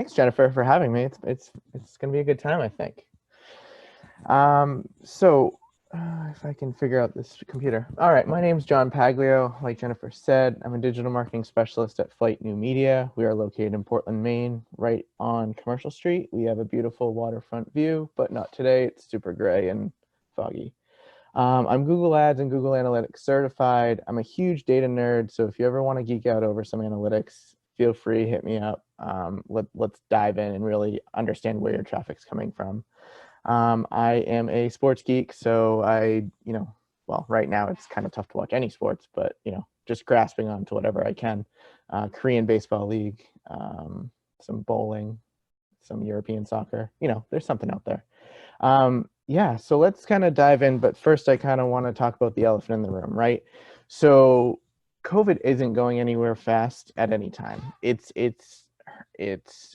Thanks, Jennifer, for having me. It's going to be a good time, I think. If I can figure out this computer. All right, my name's John Paglio. Like Jennifer said, I'm a digital marketing specialist at Flight New Media. We are located in Portland, Maine, right on Commercial Street. We have a beautiful waterfront view, but not today. It's super gray and foggy. I'm Google Ads and Google Analytics certified. I'm a huge data nerd, so if you ever want to geek out over some analytics, feel free, hit me up. Let's dive in and really understand where your traffic's coming from. I am a sports geek, so well, right now it's kind of tough to watch any sports, but just grasping onto whatever I can. Korean Baseball League, some bowling, some European soccer. There's something out there. Yeah, so let's kind of dive in, but first I kind of want to talk about the elephant in the room, right? So COVID isn't going anywhere fast at any time. It's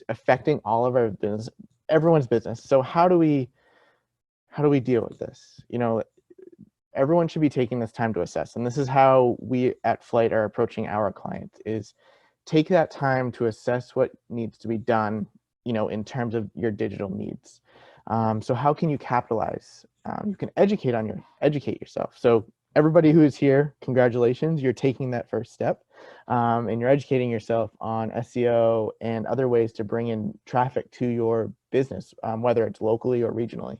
affecting all of our business, everyone's business. So how do we deal with this? Everyone should be taking this time to assess, and this is how we at Flight are approaching our clients: is take that time to assess what needs to be done, in terms of your digital needs. So how can you capitalize? You can educate yourself. So everybody who is here, congratulations, you're taking that first step, and you're educating yourself on SEO and other ways to bring in traffic to your business, whether it's locally or regionally.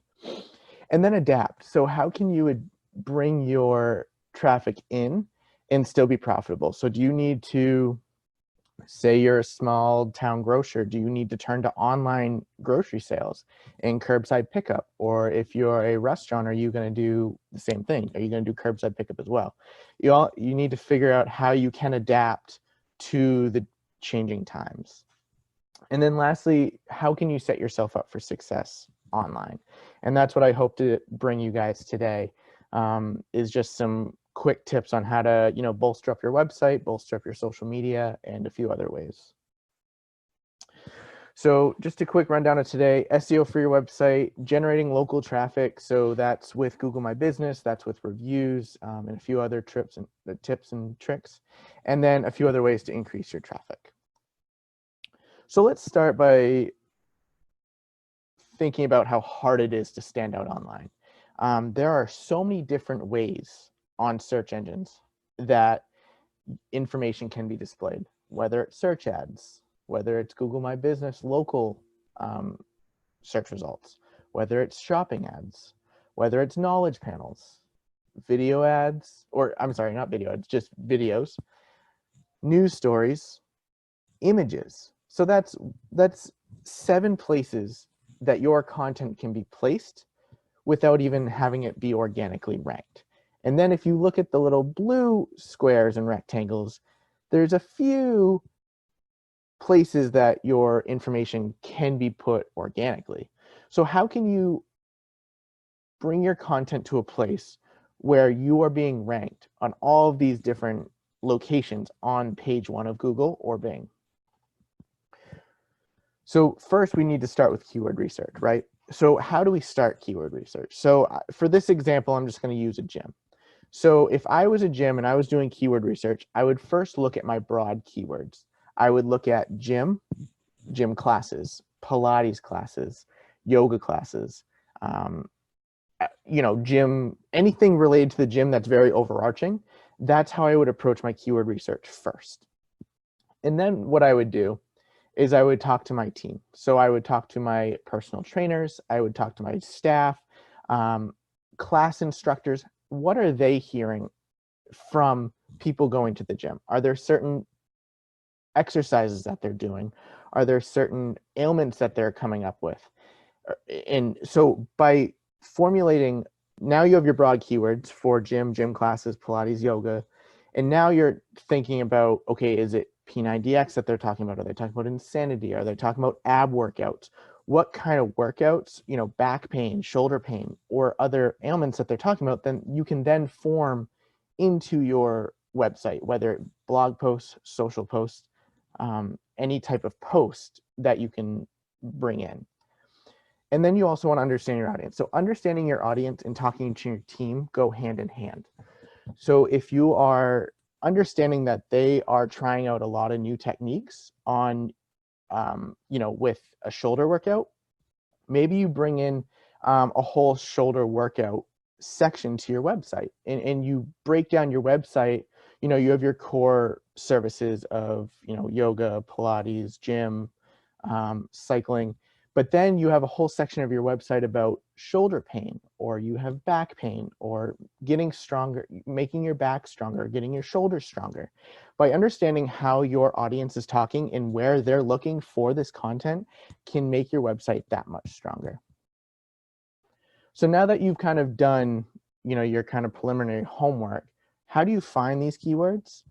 And then adapt. So how can you bring your traffic in and still be profitable? So do you need to, say you're a small town grocer, do you need to turn to online grocery sales and curbside pickup? Or if you're a restaurant, are you going to do the same thing? Are you going to do curbside pickup as well? You need to figure out how you can adapt to the changing times. And then lastly, how can you set yourself up for success online? And that's what I hope to bring you guys today, is just some quick tips on how to, bolster up your website, bolster up your social media, and a few other ways. So just a quick rundown of today: SEO for your website, generating local traffic. So that's with Google My Business, that's with reviews, and a few other tips and tricks, and then a few other ways to increase your traffic. So let's start by thinking about how hard it is to stand out online. There are so many different ways on search engines that information can be displayed, whether it's search ads, whether it's Google My Business local search results, whether it's shopping ads, whether it's knowledge panels, video ads, or I'm sorry, not video ads, just videos, news stories, images. So that's 7 places that your content can be placed without even having it be organically ranked. And then if you look at the little blue squares and rectangles, there's a few places that your information can be put organically. So how can you bring your content to a place where you are being ranked on all of these different locations on page 1 of Google or Bing? So first we need to start with keyword research, right? So how do we start keyword research? So for this example, I'm just going to use a gym. So if I was a gym and I was doing keyword research, I would first look at my broad keywords. I would look at gym classes, Pilates classes, yoga classes, gym, anything related to the gym that's very overarching. That's how I would approach my keyword research first. And then what I would do is I would talk to my team. So I would talk to my personal trainers, I would talk to my staff, class instructors. What are they hearing from people going to the gym? Are there certain exercises that they're doing? Are there certain ailments that they're coming up with? And so by formulating, now you have your broad keywords for gym classes, Pilates, yoga, and now you're thinking about, okay, is it P90X that they're talking about? Are they talking about insanity? Are they talking about ab workouts? What kind of workouts, back pain, shoulder pain, or other ailments that they're talking about, then you can then form into your website, whether blog posts, social posts, any type of post that you can bring in. And then you also want to understand your audience. So understanding your audience and talking to your team go hand in hand. So if you are understanding that they are trying out a lot of new techniques on with a shoulder workout, maybe you bring in a whole shoulder workout section to your website, and you break down your website. You have your core services of, yoga, Pilates, gym, cycling, but then you have a whole section of your website about shoulder pain, or you have back pain, or getting stronger, making your back stronger, getting your shoulders stronger. By understanding how your audience is talking and where they're looking for this content can make your website that much stronger. So now that you've kind of done, your kind of preliminary homework, how do you find these keywords?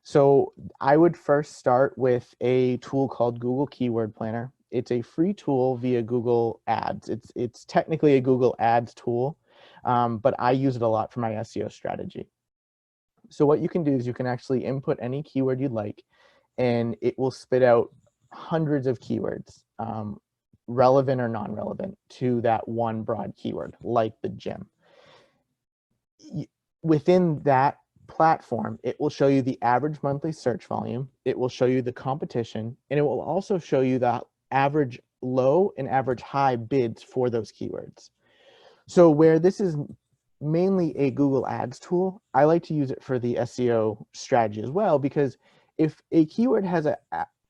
So I would first start with a tool called Google Keyword Planner. It's a free tool via Google Ads. It's technically a Google Ads tool, but I use it a lot for my SEO strategy. So what you can do is you can actually input any keyword you'd like, and it will spit out hundreds of keywords, relevant or non-relevant to that one broad keyword, like the gym. Within that platform, it will show you the average monthly search volume, it will show you the competition, and it will also show you the average low and average high bids for those keywords. So where this is mainly a Google Ads tool, I like to use it for the SEO strategy as well, because if a keyword has a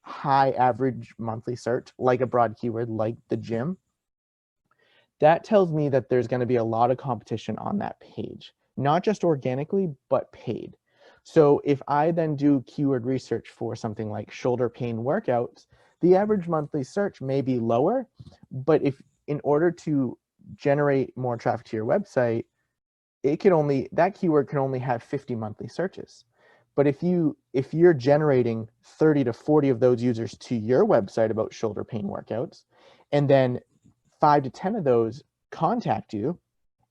high average monthly search, like a broad keyword like the gym, that tells me that there's going to be a lot of competition on that page, not just organically, but paid. So if I then do keyword research for something like shoulder pain workouts, the average monthly search may be lower, but if in order to generate more traffic to your website, that keyword can only have 50 monthly searches. But if you're generating 30 to 40 of those users to your website about shoulder pain workouts, and then 5 to 10 of those contact you,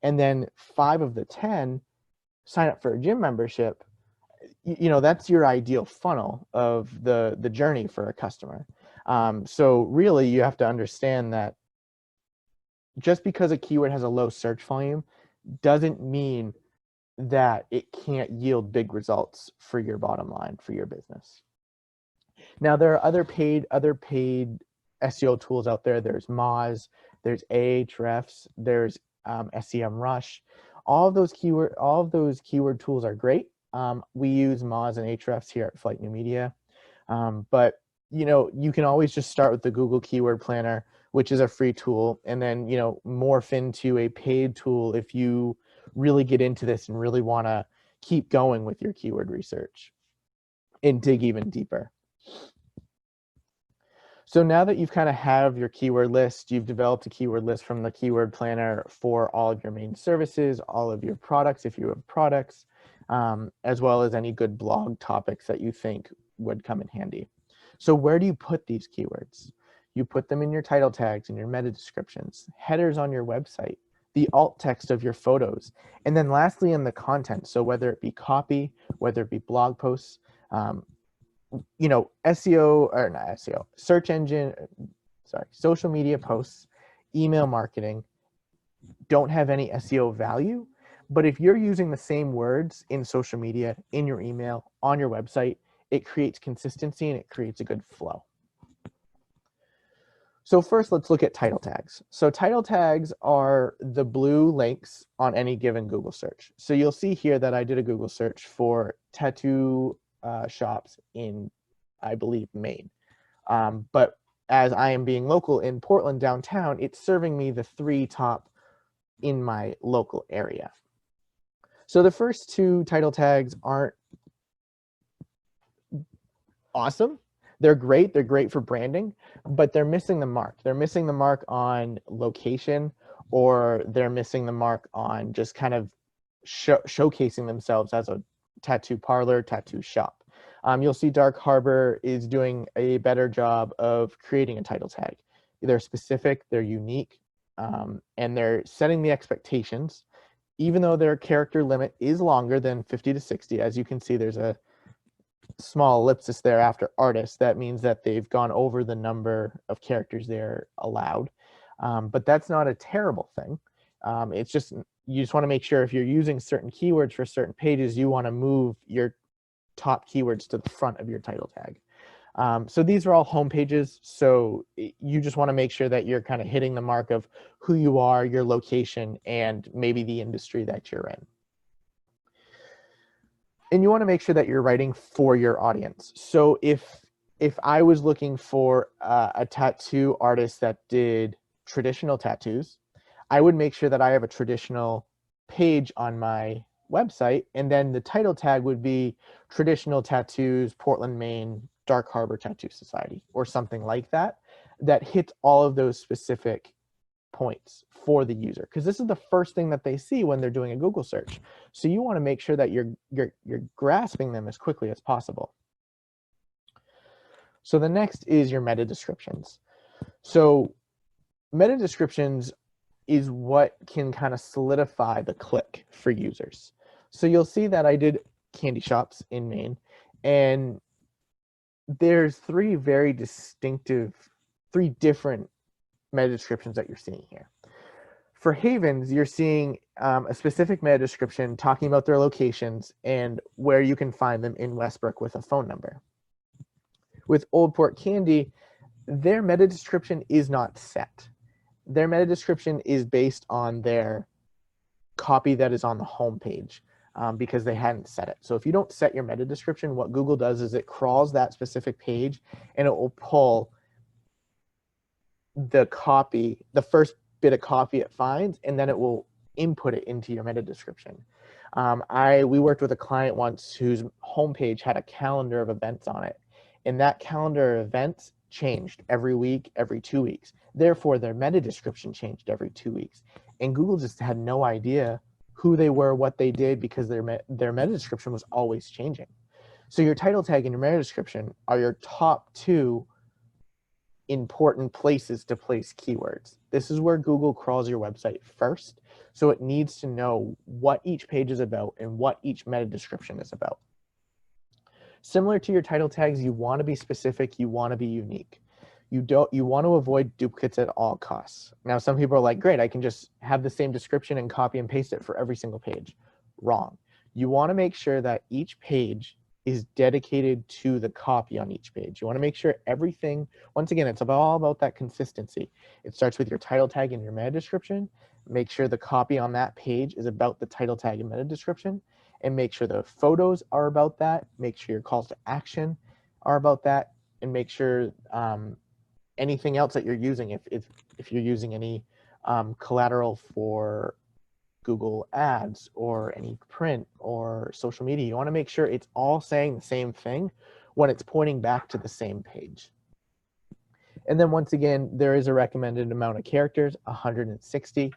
and then 5 of the 10 sign up for a gym membership, that's your ideal funnel of the journey for a customer. So really, you have to understand that just because a keyword has a low search volume doesn't mean that it can't yield big results for your bottom line, for your business. Now, there are other paid SEO tools out there. There's Moz, there's Ahrefs, there's SEMrush. All of those keyword tools are great. We use Moz and Ahrefs here at Flight New Media, but you can always just start with the Google Keyword Planner, which is a free tool, and then morph into a paid tool if you really get into this and really want to keep going with your keyword research and dig even deeper. So now that you've kind of have your keyword list, you've developed a keyword list from the keyword planner for all of your main services, all of your products, if you have products, as well as any good blog topics that you think would come in handy. So where do you put these keywords? You put them in your title tags, in your meta descriptions, headers on your website, the alt text of your photos, and then lastly in the content. So whether it be copy, whether it be blog posts, SEO, or not SEO, social media posts, email marketing don't have any SEO value. But if you're using the same words in social media, in your email, on your website, it creates consistency and it creates a good flow. So first, let's look at title tags. So title tags are the blue links on any given Google search. So you'll see here that I did a Google search for tattoo shops in, I believe, Maine. But as I am being local in Portland downtown, it's serving me the 3 top in my local area. So the first 2 title tags aren't awesome. They're great for branding, but they're missing the mark. They're missing the mark on location, or they're missing the mark on just kind of showcasing themselves as a tattoo parlor, tattoo shop. You'll see Dark Harbor is doing a better job of creating a title tag. They're specific, they're unique, and they're setting the expectations. Even though their character limit is longer than 50 to 60, as you can see, there's a small ellipsis there after artist. That means that they've gone over the number of characters they're allowed. But that's not a terrible thing. It's just, you just want to make sure if you're using certain keywords for certain pages, you want to move your top keywords to the front of your title tag. So these are all home pages. So you just want to make sure that you're kind of hitting the mark of who you are, your location, and maybe the industry that you're in. And you want to make sure that you're writing for your audience. So if I was looking for a tattoo artist that did traditional tattoos, I would make sure that I have a traditional page on my website, and then the title tag would be traditional tattoos, Portland, Maine, Dark Harbor Tattoo Society, or something like that, that hits all of those specific points for the user, because this is the first thing that they see when they're doing a Google search. So you want to make sure that you're grasping them as quickly as possible. So the next is your meta descriptions. So meta descriptions is what can kind of solidify the click for users. So you'll see that I did candy shops in Maine, and there's three different meta descriptions that you're seeing here. For havens, you're seeing a specific meta description talking about their locations and where you can find them in Westbrook with a phone number. With Old Port Candy, their meta description is not set. Their meta description is based on their copy that is on the home page, because they hadn't set it. So if you don't set your meta description, what Google does is it crawls that specific page and it will pull the copy, the first bit of copy it finds, and then it will input it into your meta description. We worked with a client once whose homepage had a calendar of events on it, and that calendar of events changed every week, every 2 weeks. Therefore, their meta description changed every 2 weeks, and Google just had no idea who they were, what they did, because their meta description was always changing. So your title tag and your meta description are your top two important places to place keywords. This is where Google crawls your website first, so it needs to know what each page is about and what each meta description is about. Similar to your title tags, you want to be specific, you want to be unique. You want to avoid duplicates at all costs. Now, some people are like, great, I can just have the same description and copy and paste it for every single page. Wrong. You want to make sure that each page is dedicated to the copy on each page. You want to make sure everything, all about that consistency. It starts with your title tag and your meta description. Make sure the copy on that page is about the title tag and meta description, and make sure the photos are about that. Make sure your calls to action are about that, and make sure anything else that you're using, if you're using any collateral for Google Ads or any print or social media, you want to make sure it's all saying the same thing when it's pointing back to the same page. And then once again, there is a recommended amount of characters, 160.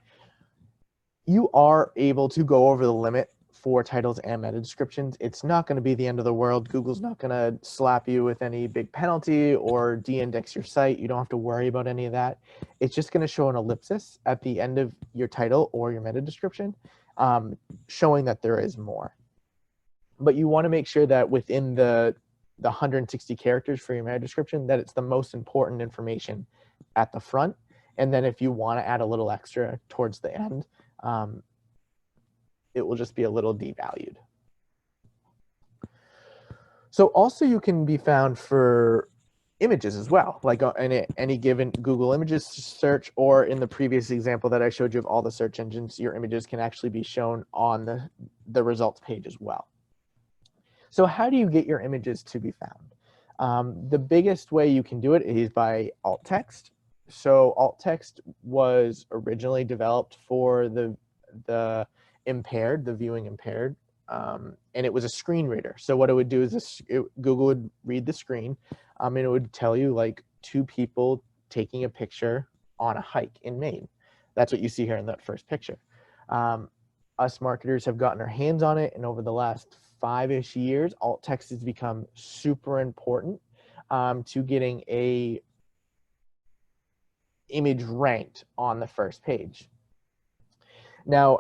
You are able to go over the limit for titles and meta descriptions. It's not going to be the end of the world. Google's not going to slap you with any big penalty or de-index your site. You don't have to worry about any of that. It's just going to show an ellipsis at the end of your title or your meta description, showing that there is more. But you want to make sure that within the 160 characters for your meta description, that it's the most important information at the front. And then if you want to add a little extra towards the end, it will just be a little devalued. So also you can be found for images as well, like in any given Google Images search, or in the previous example that I showed you of all the search engines, your images can actually be shown on the results page as well. So how do you get your images to be found? The biggest way you can do it is by alt text. So alt text was originally developed for the impaired, the viewing impaired, and it was a screen reader. So what it would do is Google would read the screen, and it would tell you like two people taking a picture on a hike in Maine. That's what you see here in that first picture. Us marketers have gotten our hands on it, and over the last 5-ish years, alt text has become super important to getting a image ranked on the first page. Now,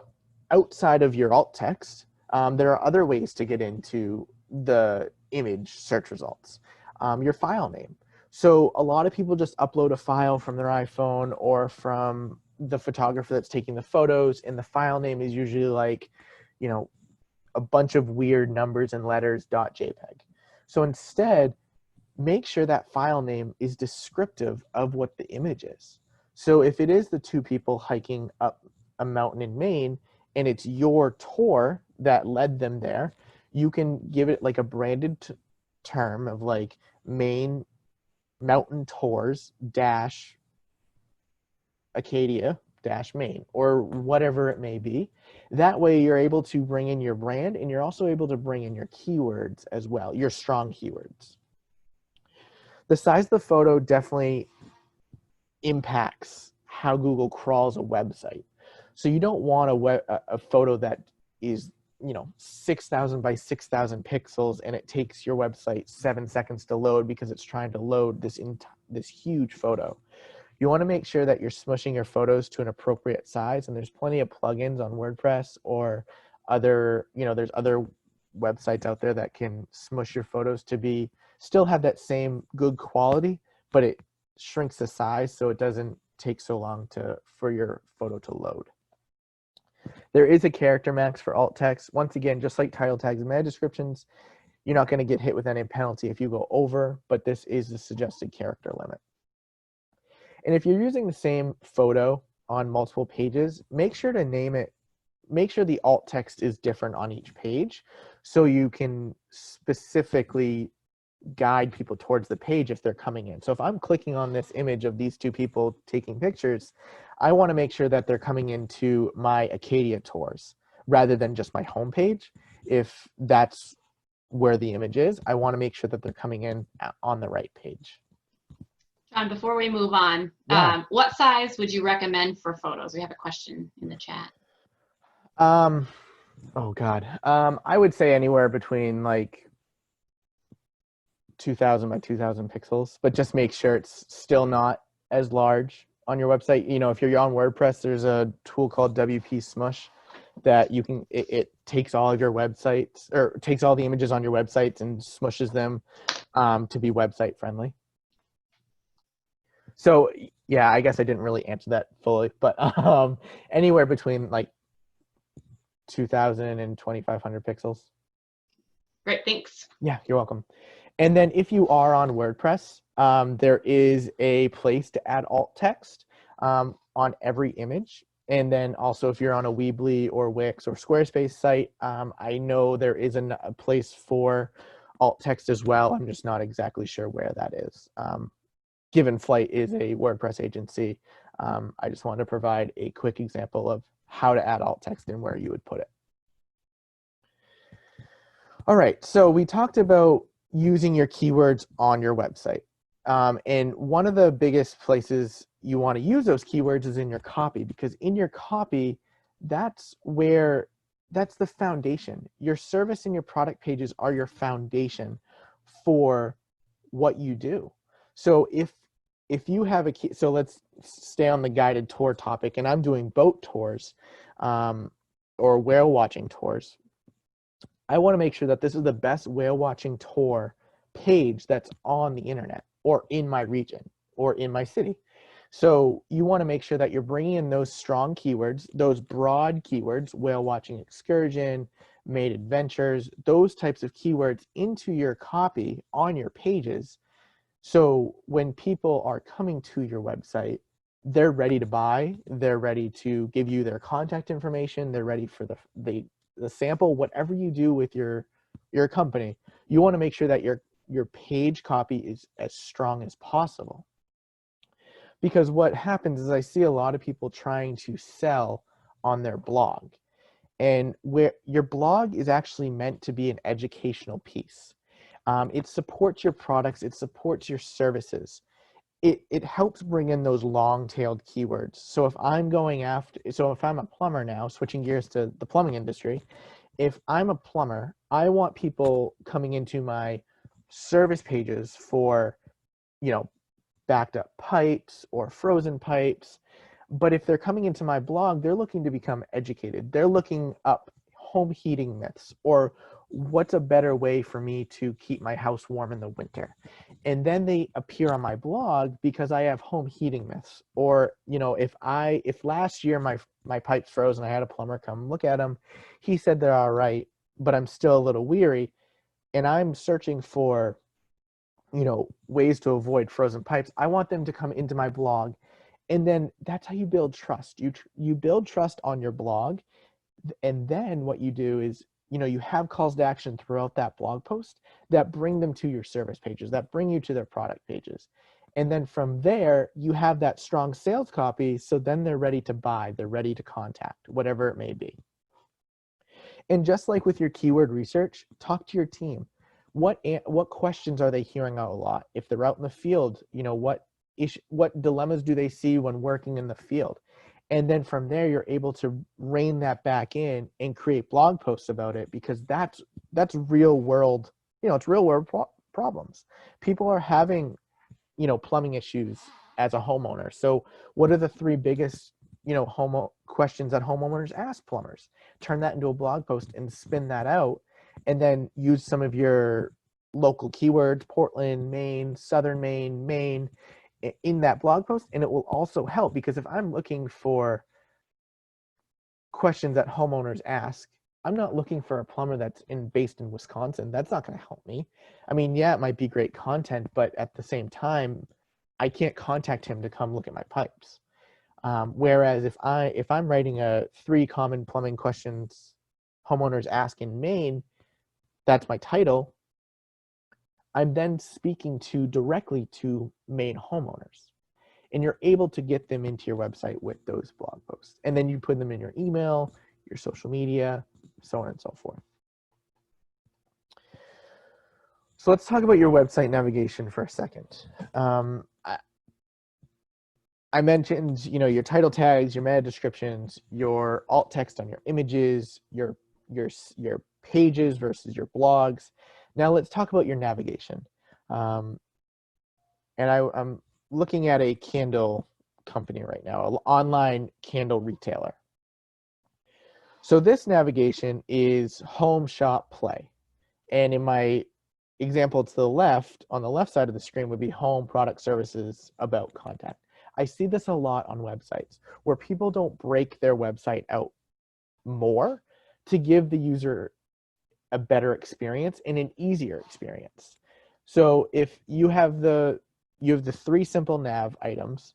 outside of your alt text, there are other ways to get into the image search results. Your file name. So a lot of people just upload a file from their iPhone or from the photographer that's taking the photos, and the file name is usually like, you know, a bunch of weird numbers and letters .jpeg. So instead, make sure that file name is descriptive of what the image is. So if it is the two people hiking up a mountain in Maine and it's your tour that led them there, you can give it like a branded term of like Maine mountain tours dash Acadia dash Maine or whatever it may be. That way you're able to bring in your brand and you're also able to bring in your keywords as well, your strong keywords. The size of the photo definitely impacts how Google crawls a website. So you don't want a photo that is 6,000 by 6,000 pixels and it takes your website 7 seconds to load because it's trying to load this huge photo. You want to make sure that you're smushing your photos to an appropriate size, and there's plenty of plugins on WordPress or other, there's other websites out there that can smush your photos to still have that same good quality, but it shrinks the size so it doesn't take so long for your photo to load. There is a character max for alt text. Once again, just like title tags and meta descriptions, you're not going to get hit with any penalty if you go over, but this is the suggested character limit. And if you're using the same photo on multiple pages, make sure to name it, make sure the alt text is different on each page so you can specifically guide people towards the page if they're coming in. So if I'm clicking on this image of these two people taking pictures, I want to make sure that they're coming into my Acadia tours rather than just my homepage. If that's where the image is, I want to make sure that they're coming in on the right page. John, before we move on, Yeah. what size would you recommend for photos? We have a question in the chat. Oh God. I would say anywhere between like 2,000 by 2,000 pixels, but just make sure it's still not as large on your website. If you're on WordPress, there's a tool called WP Smush that you can, it takes all of your websites or takes all the images on your websites and smushes them to be website friendly. So yeah, I guess I didn't really answer that fully, but anywhere between like 2,000 and 2,500 pixels. Great, thanks. Yeah, you're welcome. And then if you are on WordPress, there is a place to add alt text on every image. And then also if you're on a Weebly or Wix or Squarespace site, I know there is a place for alt text as well. I'm just not exactly sure where that is. Given Flight is a WordPress agency, I just wanted to provide a quick example of how to add alt text and where you would put it. All right, so we talked about using your keywords on your website. And one of the biggest places you want to use those keywords is in your copy, because in your copy, that's the foundation. Your service and your product pages are your foundation for what you do. So if you have so let's stay on the guided tour topic, and I'm doing boat tours or whale watching tours. I want to make sure that this is the best whale watching tour page that's on the internet or in my region or in my city. So you want to make sure that you're bringing in those strong keywords, those broad keywords, whale watching excursion, Maine adventures, those types of keywords into your copy on your pages. So when people are coming to your website, they're ready to buy, they're ready to give you their contact information, they're ready for the sample. Whatever you do with your company, you want to make sure that your page copy is as strong as possible. Because what happens is I see a lot of people trying to sell on their blog, and where your blog is actually meant to be an educational piece. It supports your products, it supports your services. It helps bring in those long-tailed keywords. So if I'm a plumber now, switching gears to the plumbing industry, if I'm a plumber, I want people coming into my service pages for, backed up pipes or frozen pipes. But if they're coming into my blog, they're looking to become educated. They're looking up home heating myths or what's a better way for me to keep my house warm in the winter. And then they appear on my blog because I have home heating myths. Or, if last year my pipes froze and I had a plumber come look at them, he said they're all right, but I'm still a little weary. And I'm searching for ways to avoid frozen pipes. I want them to come into my blog. And then that's how you build trust. You build trust on your blog. And then what you do is, you have calls to action throughout that blog post that bring them to your service pages, that bring you to their product pages. And then from there, you have that strong sales copy. So then they're ready to buy, they're ready to contact, whatever it may be. And just like with your keyword research, talk to your team. What questions are they hearing out a lot? If they're out in the field, what dilemmas do they see when working in the field? And then from there, you're able to rein that back in and create blog posts about it, because that's real world, it's real world problems. People are having, plumbing issues as a homeowner. So what are the three biggest, questions that homeowners ask plumbers? Turn that into a blog post and spin that out, and then use some of your local keywords, Portland, Maine, Southern Maine, Maine, in that blog post. And it will also help, because if I'm looking for questions that homeowners ask, I'm not looking for a plumber that's based in Wisconsin. That's not going to help me. I mean, yeah, it might be great content, but at the same time, I can't contact him to come look at my pipes. Whereas if I'm writing a 3 common plumbing questions homeowners ask in Maine, that's my title, I'm then speaking directly to Maine homeowners. And you're able to get them into your website with those blog posts. And then you put them in your email, your social media, so on and so forth. So let's talk about your website navigation for a second. I mentioned, your title tags, your meta descriptions, your alt text on your images, your pages versus your blogs. Now let's talk about your navigation. And I'm looking at a candle company right now, an online candle retailer. So this navigation is home, shop, play. And in my example to the left, on the left side of the screen would be home, product, services, about, contact. I see this a lot on websites where people don't break their website out more to give the user a better experience and an easier experience. So if you have the 3 simple nav items,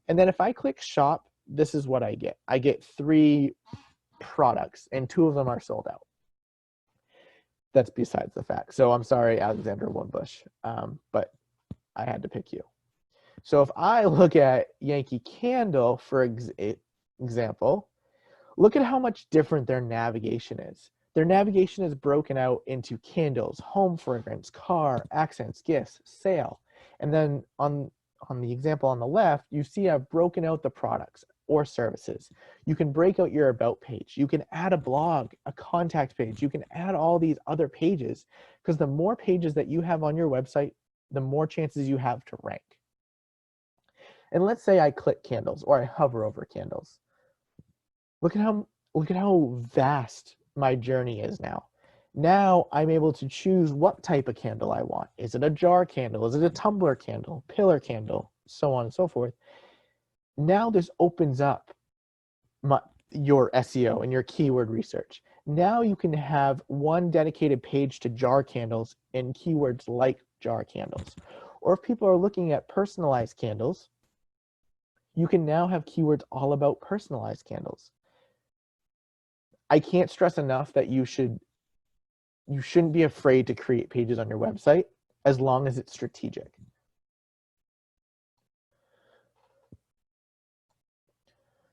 and then if I click shop, this is what I get. I get 3 products, and 2 of them are sold out. That's besides the fact. So I'm sorry, Alexander Wimbush, but I had to pick you. So if I look at Yankee Candle, for example, look at how much different their navigation is. Their navigation is broken out into candles, home fragrance, car, accents, gifts, sale. And then on the example on the left, you see I've broken out the products or services. You can break out your about page. You can add a blog, a contact page. You can add all these other pages, because the more pages that you have on your website, the more chances you have to rank. And let's say I click candles, or I hover over candles. Look at how vast my journey is now. Now I'm able to choose what type of candle I want. Is it a jar candle? Is it a tumbler candle, pillar candle, so on and so forth. Now this opens up your SEO and your keyword research. Now you can have one dedicated page to jar candles and keywords like jar candles. Or if people are looking at personalized candles, you can now have keywords all about personalized candles. I can't stress enough that you shouldn't be afraid to create pages on your website, as long as it's strategic.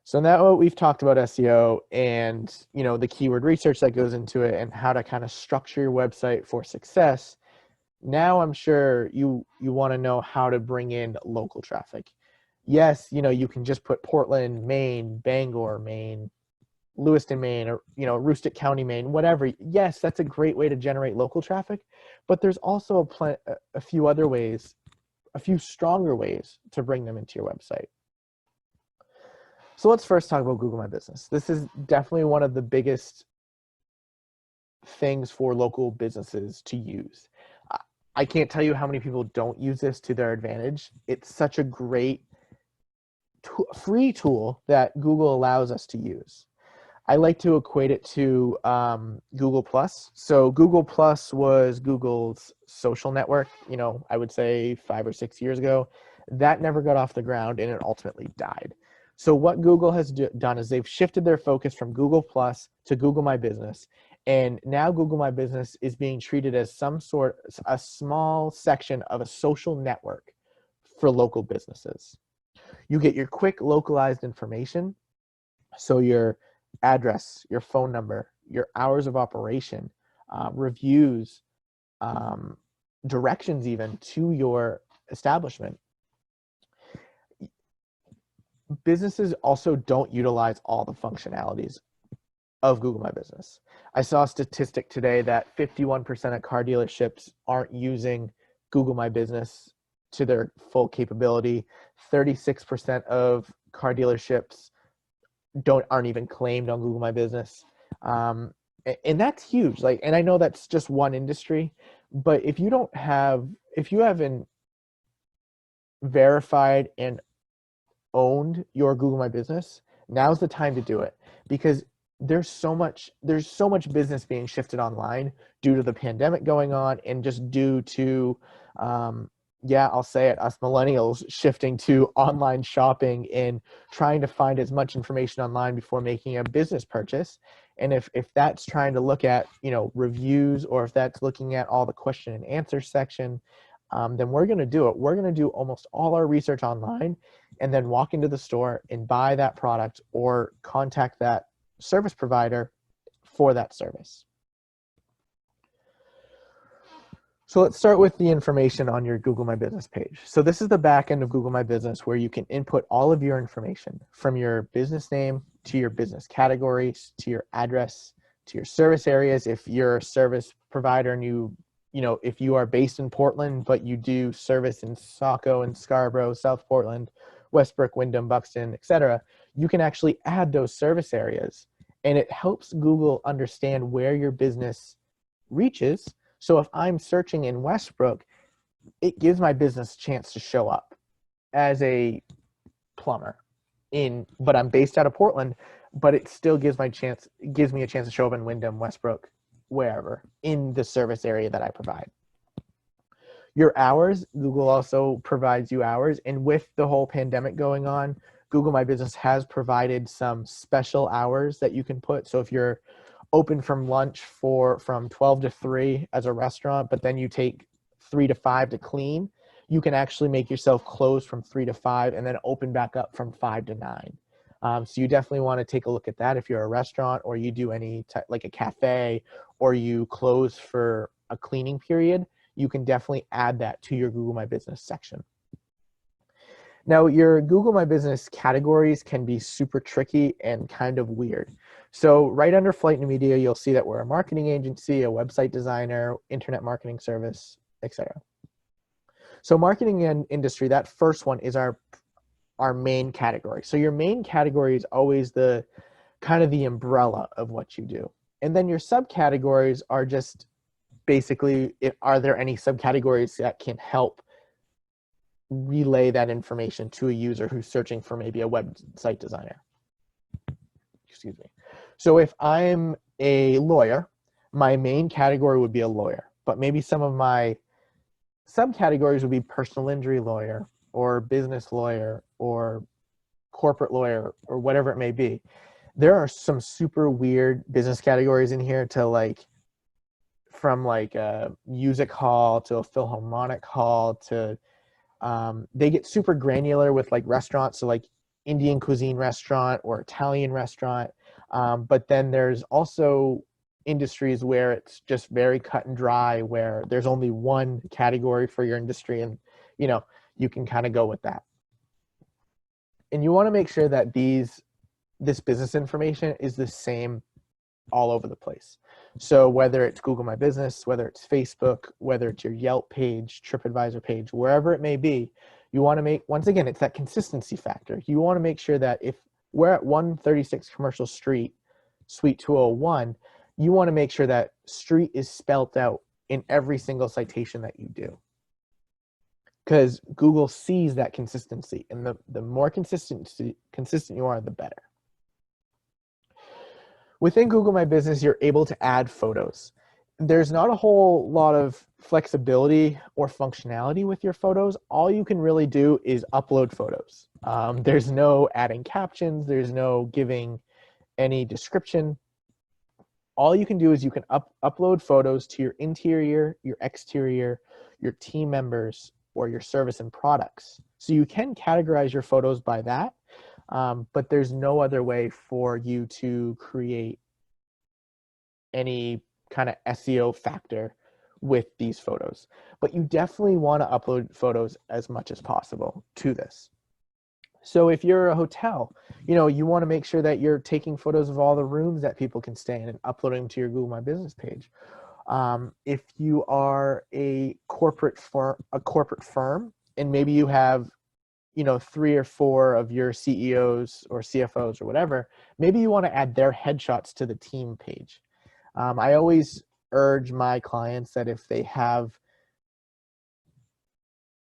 So now we've talked about SEO and the keyword research that goes into it and how to kind of structure your website for success. Now I'm sure you want to know how to bring in local traffic. Yes, you can just put Portland, Maine, Bangor, Maine, Lewiston, Maine, or Aroostook County, Maine, whatever. Yes, that's a great way to generate local traffic, but there's also a few other ways, a few stronger ways to bring them into your website. So let's first talk about Google My Business. This is definitely one of the biggest things for local businesses to use. I can't tell you how many people don't use this to their advantage. It's such a great free tool that Google allows us to use. I like to equate it to Google Plus. So Google Plus was Google's social network, I would say 5 or 6 years ago. That never got off the ground and it ultimately died. So what Google has done is they've shifted their focus from Google Plus to Google My Business. And now Google My Business is being treated as a small section of a social network for local businesses. You get your quick localized information. So your address, your phone number, your hours of operation, reviews, directions even to your establishment. Businesses also don't utilize all the functionalities of Google My Business. I saw a statistic today that 51% of car dealerships aren't using Google My Business to their full capability. 36% of car dealerships aren't even claimed on Google My Business. And that's huge. And I know that's just one industry, but if you haven't verified and owned your Google My Business, now's the time to do it, because there's so much business being shifted online due to the pandemic going on, and just due to I'll say it, us millennials shifting to online shopping and trying to find as much information online before making a business purchase. And if that's trying to look at reviews, or if that's looking at all the question and answer section, then we're going to do it. We're going to do almost all our research online, and then walk into the store and buy that product or contact that service provider for that service. So let's start with the information on your Google My Business page. So this is the back end of Google My Business, where you can input all of your information, from your business name to your business categories, to your address, to your service areas. If you're a service provider and if you are based in Portland, but you do service in Saco and Scarborough, South Portland, Westbrook, Wyndham, Buxton, etc., you can actually add those service areas, and it helps Google understand where your business reaches. So if I'm searching in Westbrook, it gives my business a chance to show up as a plumber but I'm based out of Portland, but it still gives me a chance to show up in Wyndham, Westbrook, wherever in the service area that I provide. Your hours, Google also provides you hours. And with the whole pandemic going on, Google My Business has provided some special hours that you can put. So if you're open from lunch from 12 to 3 as a restaurant, but then you take 3 to 5 to clean, you can actually make yourself close from 3 to 5 and then open back up from 5 to 9. So you definitely want to take a look at that if you're a restaurant, or you do like a cafe, or you close for a cleaning period. You can definitely add that to your Google My Business section. Now, your Google My Business categories can be super tricky and kind of weird. So right under Flight New Media, you'll see that we're a marketing agency, a website designer, internet marketing service, etc. So marketing and industry, that first one is our main category. So your main category is always the kind of the umbrella of what you do. And then your subcategories are just basically, are there any subcategories that can help relay that information to a user who's searching for maybe a website designer? Excuse me. So if I'm a lawyer, my main category would be a lawyer, but maybe some of my subcategories would be personal injury lawyer, or business lawyer, or corporate lawyer, or whatever it may be. There are some super weird business categories in here, from a music hall to a philharmonic hall to they get super granular with like restaurants, so like Indian cuisine restaurant or Italian restaurant. But then there's also industries where it's just very cut and dry, where there's only one category for your industry, and you can kind of go with that. And you want to make sure that this business information is the same all over the place. So whether it's Google My Business, whether it's Facebook, whether it's your Yelp page, TripAdvisor page, wherever it may be, you want to once again, it's that consistency factor. You want to make sure that if we're at 136 Commercial Street, Suite 201, you want to make sure that street is spelt out in every single citation that you do. Because Google sees that consistency, and the more consistent you are, the better. Within Google My Business, you're able to add photos. There's not a whole lot of flexibility or functionality with your photos. All you can really do is upload photos. There's no adding captions. There's no giving any description. All you can do is you can upload photos to your interior, your exterior, your team members, or your service and products. So you can categorize your photos by that, but there's no other way for you to create any kind of SEO factor with these photos. But you definitely want to upload photos as much as possible to this. So if you're a hotel, you want to make sure that you're taking photos of all the rooms that people can stay in and uploading them to your Google My Business page. If you are a corporate firm, and maybe you have 3 or 4 of your CEOs or CFOs or whatever, maybe you want to add their headshots to the team page. I always urge my clients that if they have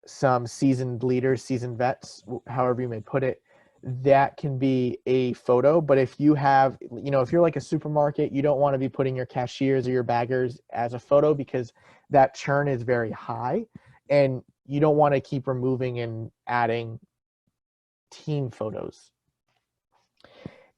some seasoned leaders, seasoned vets, however you may put it, that can be a photo. But if you have, if you're like a supermarket, you don't want to be putting your cashiers or your baggers as a photo because that churn is very high, and you don't want to keep removing and adding team photos.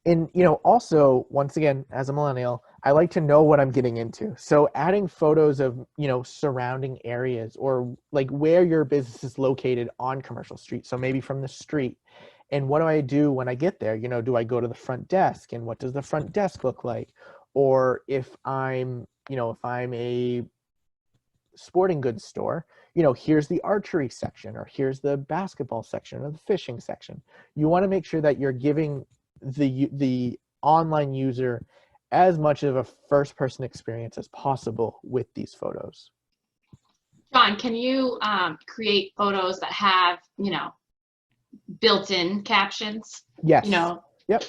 And also, once again, as a millennial, I like to know what I'm getting into. So adding photos of surrounding areas, or like where your business is located on Commercial Street. So maybe from the street. And what do I do when I get there? Do I go to the front desk, and what does the front desk look like? Or if I'm a sporting goods store, here's the archery section, or here's the basketball section, or the fishing section. You want to make sure that you're giving the online user as much of a first-person experience as possible with these photos. John, can you create photos that have, built-in captions? Yes. Yep.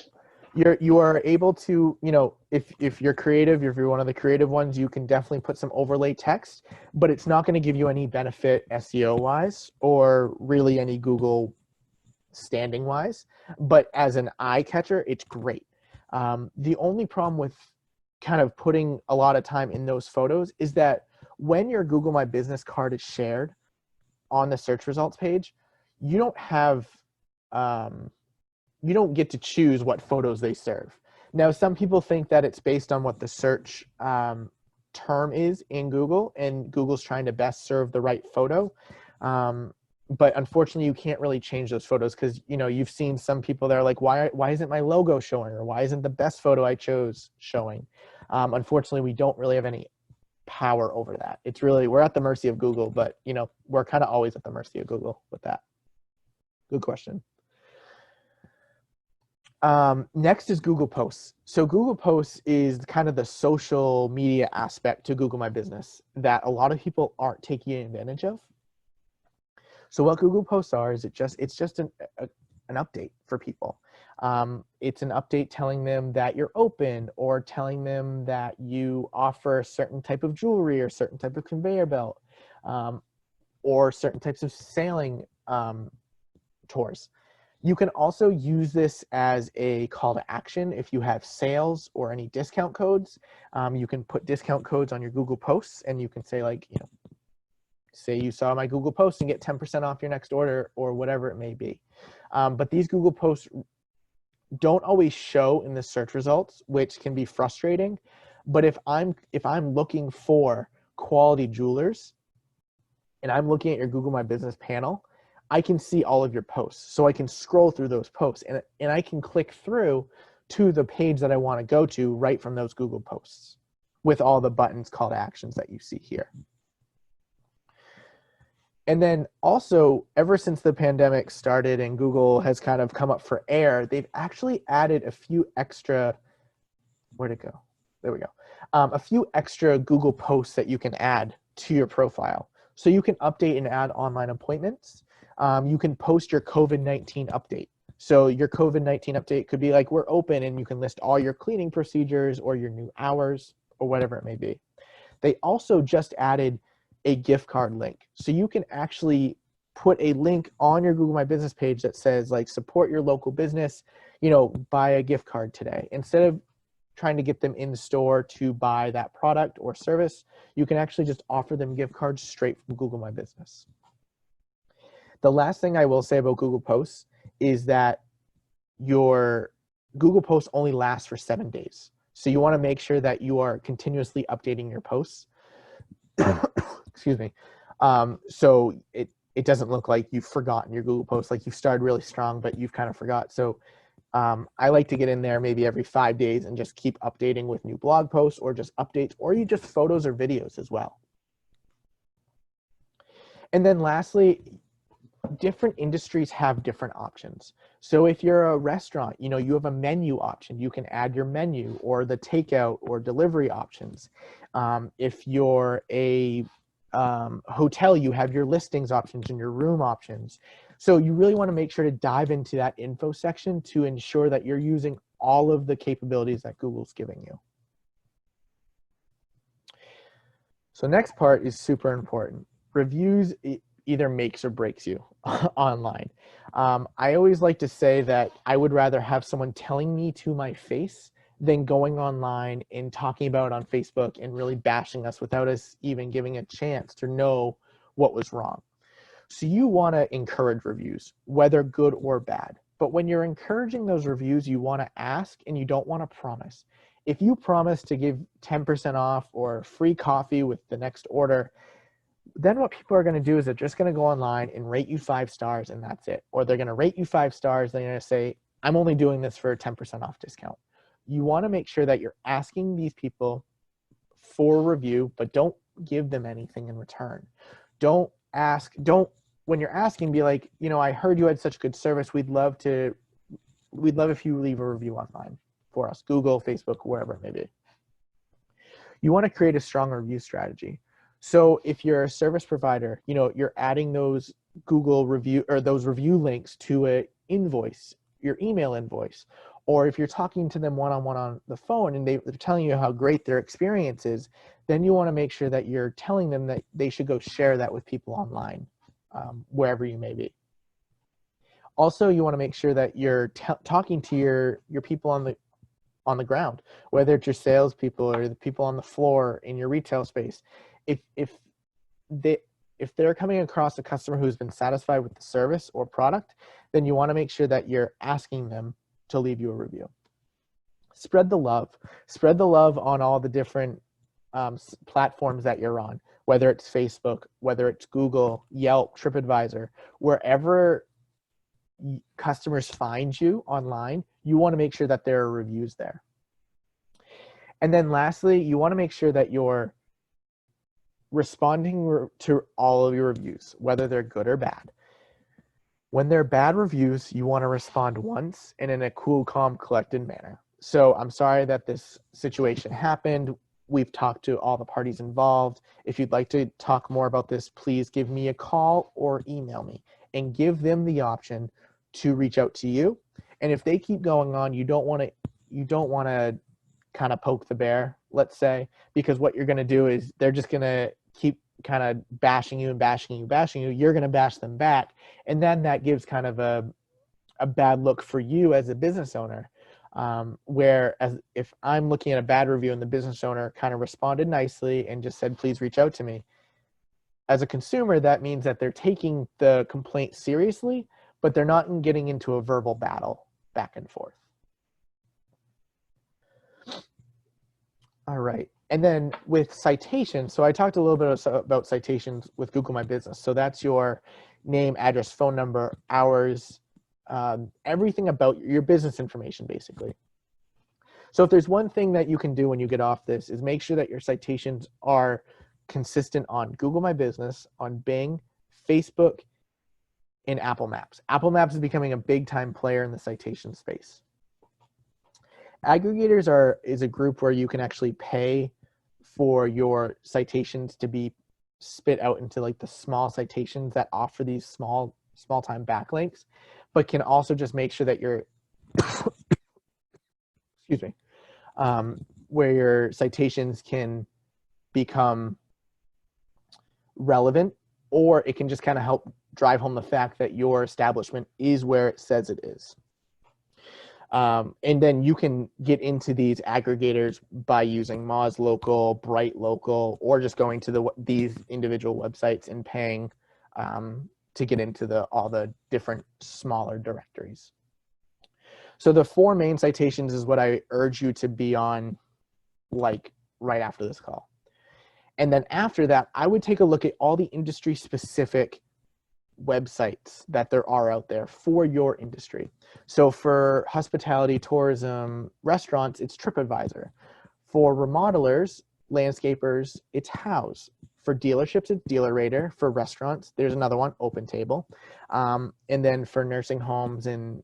You are able to, if you're creative, if you're one of the creative ones, you can definitely put some overlay text, but it's not going to give you any benefit SEO-wise or really any Google standing-wise. But as an eye catcher, it's great. The only problem with kind of putting a lot of time in those photos is that when your Google My Business card is shared on the search results page, you don't have you don't get to choose what photos they serve. Now, some people think that it's based on what the search term is in Google, and Google's trying to best serve the right photo. But unfortunately, you can't really change those photos because, you've seen some people that are like, why isn't my logo showing, or why isn't the best photo I chose showing? Unfortunately, we don't really have any power over that. It's really, we're at the mercy of Google, but, we're kind of always at the mercy of Google with that. Good question. Next is Google Posts. So Google Posts is kind of the social media aspect to Google My Business that a lot of people aren't taking advantage of. So what Google Posts are is it's just an update for people. It's an update telling them that you're open, or telling them that you offer a certain type of jewelry, or certain type of conveyor belt, or certain types of sailing tours. You can also use this as a call to action if you have sales or any discount codes. You can put discount codes on your Google Posts, and you can say, like, say you saw my Google post and get 10% off your next order, or whatever it may be. But these Google Posts don't always show in the search results, which can be frustrating. But if I'm looking for quality jewelers, and I'm looking at your Google My Business panel, I can see all of your posts. So I can scroll through those posts, and I can click through to the page that I want to go to right from those Google Posts with all the buttons, call to actions that you see here. And then also, ever since the pandemic started and Google has kind of come up for air, they've actually added a few extra, where'd it go? There we go. A few extra Google Posts that you can add to your profile. So you can update and add online appointments. You can post your COVID-19 update. So your COVID-19 update could be like, we're open, and you can list all your cleaning procedures or your new hours or whatever it may be. They also just added a gift card link. So you can actually put a link on your Google My Business page that says, like, support your local business, buy a gift card today. Instead of trying to get them in store to buy that product or service, you can actually just offer them gift cards straight from Google My Business. The last thing I will say about Google Posts is that your Google Posts only lasts for 7 days. So you want to make sure that you are continuously updating your posts. Excuse me. So it doesn't look like you've forgotten your Google Posts, like you've started really strong, but you've kind of forgot. So I like to get in there maybe every 5 days and just keep updating with new blog posts or just updates, or you just photos or videos as well. And then lastly, different industries have different options. So if you're a restaurant, you know, you have a menu option, you can add your menu or the takeout or delivery options. If you're a hotel, you have your listings options and your room options. So you really want to make sure to dive into that info section to ensure that you're using all of the capabilities that Google's giving you. So next part is super important. Reviews either makes or breaks you online. I always like to say that I would rather have someone telling me to my face than going online and talking about it on Facebook and really bashing us without us even giving a chance to know what was wrong. So you want to encourage reviews, whether good or bad. But when you're encouraging those reviews, you want to ask and you don't want to promise. If you promise to give 10% off or free coffee with the next order, then what people are going to do is they're just going to go online and rate you 5 stars and that's it. Or they're going to rate you 5 stars. They're going to say, I'm only doing this for a 10% off discount. You want to make sure that you're asking these people for a review, but don't give them anything in return. When you're asking, be like, you know, I heard you had such good service. We'd love if you leave a review online for us, Google, Facebook, wherever it may be. You want to create a strong review strategy. So if you're a service provider, you know, you're adding those Google review or those review links to an invoice, your email invoice, or if you're talking to them one-on-one on the phone and they're telling you how great their experience is, then you want to make sure that you're telling them that they should go share that with people online, wherever you may be. Also, you want to make sure that you're talking to your people on the ground, whether it's your salespeople or the people on the floor in your retail space. If they're coming across a customer who's been satisfied with the service or product, then you want to make sure that you're asking them to leave you a review. Spread the love. Spread the love on all the different platforms that you're on, whether it's Facebook, whether it's Google, Yelp, TripAdvisor, wherever customers find you online, you want to make sure that there are reviews there. And then lastly, you want to make sure that you're responding to all of your reviews, whether they're good or bad. When they're bad reviews, you want to respond once and in a cool, calm, collected manner. So I'm sorry that this situation happened. We've talked to all the parties involved. If you'd like to talk more about this, please give me a call or email me and give them the option to reach out to you. And if they keep going on, you don't want to kind of poke the bear, let's say, because what you're going to do is they're just going to keep kind of bashing you and bashing you, bashing you. You're going to bash them back. And then that gives kind of a bad look for you as a business owner. Whereas if I'm looking at a bad review and the business owner kind of responded nicely and just said, please reach out to me. As a consumer, that means that they're taking the complaint seriously, but they're not getting into a verbal battle back and forth. All right. And then with citations, so I talked a little bit about citations with Google My Business. So that's your name, address, phone number, hours, everything about your business information, basically. So if there's one thing that you can do when you get off this is make sure that your citations are consistent on Google My Business, on Bing, Facebook, and Apple Maps. Apple Maps is becoming a big time player in the citation space. Aggregators is a group where you can actually pay for your citations to be spit out into like the small citations that offer these small time backlinks, but can also just make sure that you're, excuse me, where your citations can become relevant, or it can just kind of help drive home the fact that your establishment is where it says it is. And then you can get into these aggregators by using Moz Local, Bright Local, or just going to these individual websites and paying to get into all the different smaller directories. So the 4 main citations is what I urge you to be on, like right after this call. And then after that, I would take a look at all the industry specific websites that there are out there for your industry. So for hospitality, tourism, restaurants, it's TripAdvisor. For remodelers, landscapers, it's Houzz. For dealerships, it's DealerRater. For restaurants, there's another one, OpenTable. And then for nursing homes and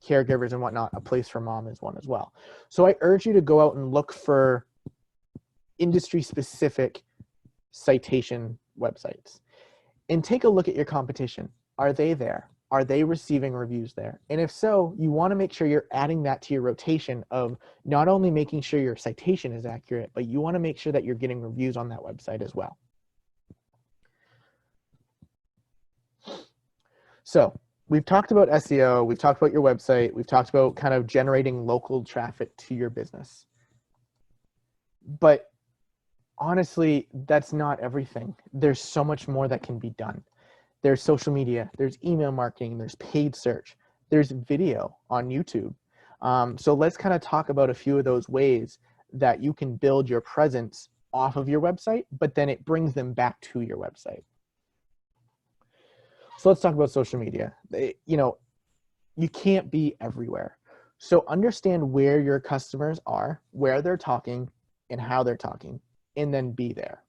caregivers and whatnot, A Place for Mom is one as well. So I urge you to go out and look for industry specific citation websites and take a look at your competition. Are they there? Are they receiving reviews there? And if so, you want to make sure you're adding that to your rotation of not only making sure your citation is accurate, but you want to make sure that you're getting reviews on that website as well. So we've talked about SEO, we've talked about your website, we've talked about kind of generating local traffic to your business. But honestly, that's not everything. There's so much more that can be done. There's social media, there's email marketing, there's paid search, there's video on YouTube. So let's kind of talk about a few of those ways that you can build your presence off of your website, but then it brings them back to your website. So let's talk about social media. You can't be everywhere. So understand where your customers are, where they're talking, and how they're talking, and then be there.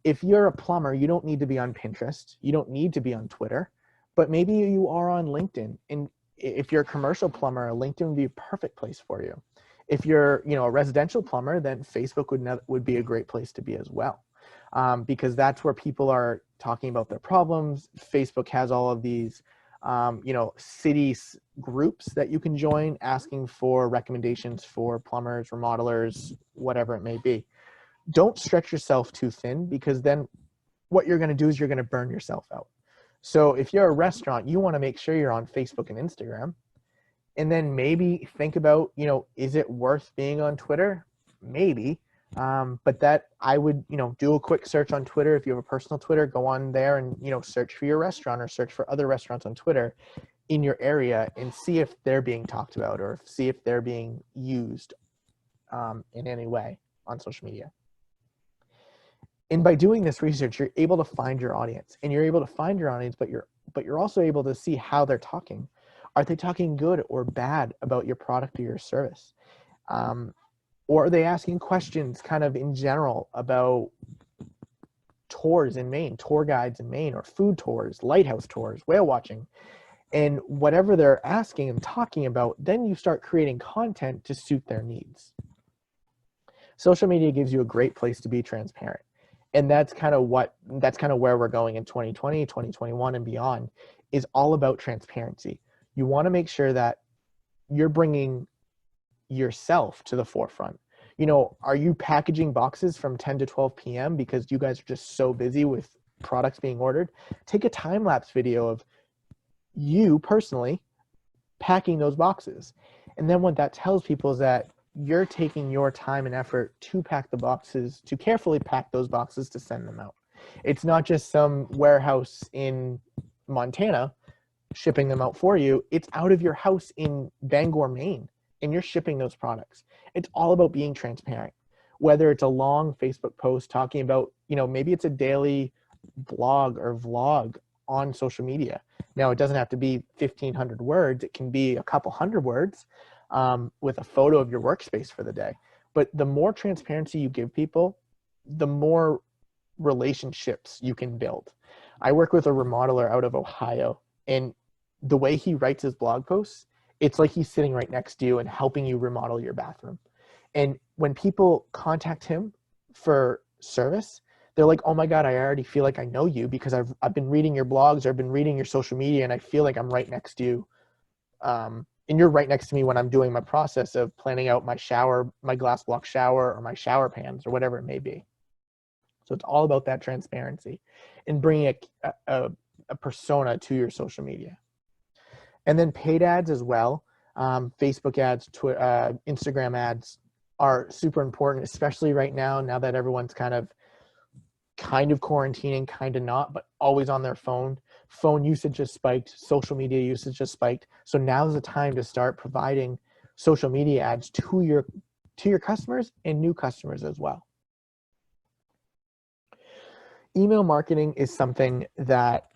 If you're a plumber, you don't need to be on Pinterest. You don't need to be on Twitter, but maybe you are on LinkedIn. And if you're a commercial plumber, LinkedIn would be a perfect place for you. If you're, a residential plumber, then Facebook would be a great place to be as well, because that's where people are talking about their problems. Facebook has all of these, city groups that you can join, asking for recommendations for plumbers, remodelers, whatever it may be. Don't stretch yourself too thin, because then what you're going to do is you're going to burn yourself out. So if you're a restaurant, you want to make sure you're on Facebook and Instagram, and then maybe think about, is it worth being on Twitter? Maybe. But that I would, do a quick search on Twitter. If you have a personal Twitter, go on there and, search for your restaurant or search for other restaurants on Twitter in your area and see if they're being talked about or see if they're being used in any way on social media. And by doing this research, you're able to find your audience, and you're able to find your audience, but you're also able to see how they're talking. Are they talking good or bad about your product or your service? Or are they asking questions kind of in general about tours in Maine, tour guides in Maine, or food tours, lighthouse tours, whale watching? And whatever they're asking and talking about, then you start creating content to suit their needs. Social media gives you a great place to be transparent. And that's kind of where we're going in 2020, 2021 and beyond, is all about transparency. You want to make sure that you're bringing yourself to the forefront. Are you packaging boxes from 10 to 12 p.m. because you guys are just so busy with products being ordered? Take a time-lapse video of you personally packing those boxes. And then what that tells people is that you're taking your time and effort to pack the boxes, to carefully pack those boxes to send them out. It's not just some warehouse in Montana shipping them out for you. It's out of your house in Bangor, Maine, and you're shipping those products. It's all about being transparent. Whether it's a long Facebook post talking about, maybe it's a daily blog or vlog on social media. Now, it doesn't have to be 1,500 words. It can be a couple hundred words with a photo of your workspace for the day. But the more transparency you give people, the more relationships you can build. I work with a remodeler out of Ohio, and the way he writes his blog posts, it's like he's sitting right next to you and helping you remodel your bathroom. And when people contact him for service, they're like, oh my God, I already feel like I know you because I've been reading your blogs, or I've been reading your social media, and I feel like I'm right next to you. And you're right next to me when I'm doing my process of planning out my shower, my glass block shower, or my shower pans, or whatever it may be. So it's all about that transparency and bringing a persona to your social media. And then paid ads as well. Facebook ads, Instagram ads are super important, especially right now that everyone's kind of quarantining, kind of not, but always on their phone. Phone usage has spiked, social media usage has spiked. So now's the time to start providing social media ads to your customers and new customers as well. Email marketing is something that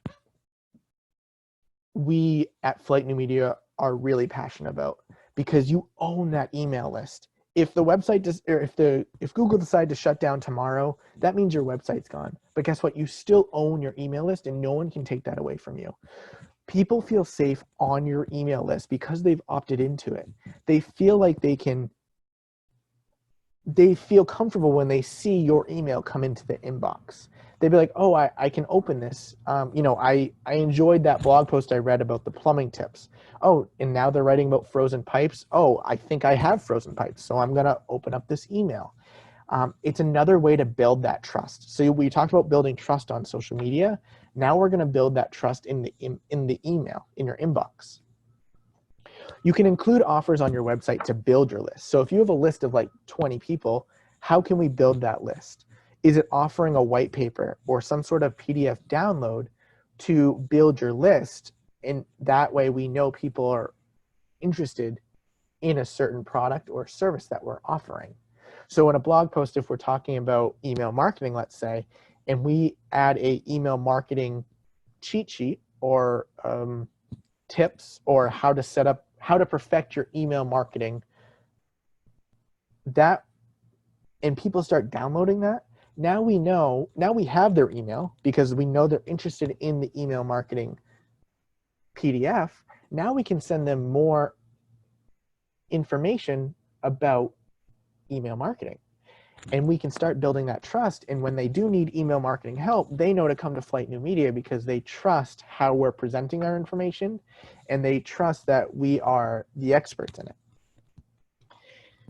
we at Flight New Media are really passionate about, because you own that email list. If the website does, or if Google decide to shut down tomorrow, that means your website's gone. But guess what? You still own your email list, and no one can take that away from you. People feel safe on your email list because they've opted into it. They feel like they feel comfortable when they see your email come into the inbox. They'd be like, oh, I can open this. I enjoyed that blog post I read about the plumbing tips. Oh, and now they're writing about frozen pipes. Oh, I think I have frozen pipes, so I'm going to open up this email. It's another way to build that trust. So we talked about building trust on social media. Now we're going to build that trust in the email, in your inbox. You can include offers on your website to build your list. So if you have a list of like 20 people, how can we build that list? Is it offering a white paper or some sort of PDF download to build your list? And that way we know people are interested in a certain product or service that we're offering. So in a blog post, if we're talking about email marketing, let's say, and we add a email marketing cheat sheet or tips or how to perfect your email marketing, and people start downloading that, now we have their email because we know they're interested in the email marketing PDF. Now we can send them more information about email marketing, and we can start building that trust. And when they do need email marketing help, they know to come to Flight New Media because they trust how we're presenting our information, and they trust that we are the experts in it.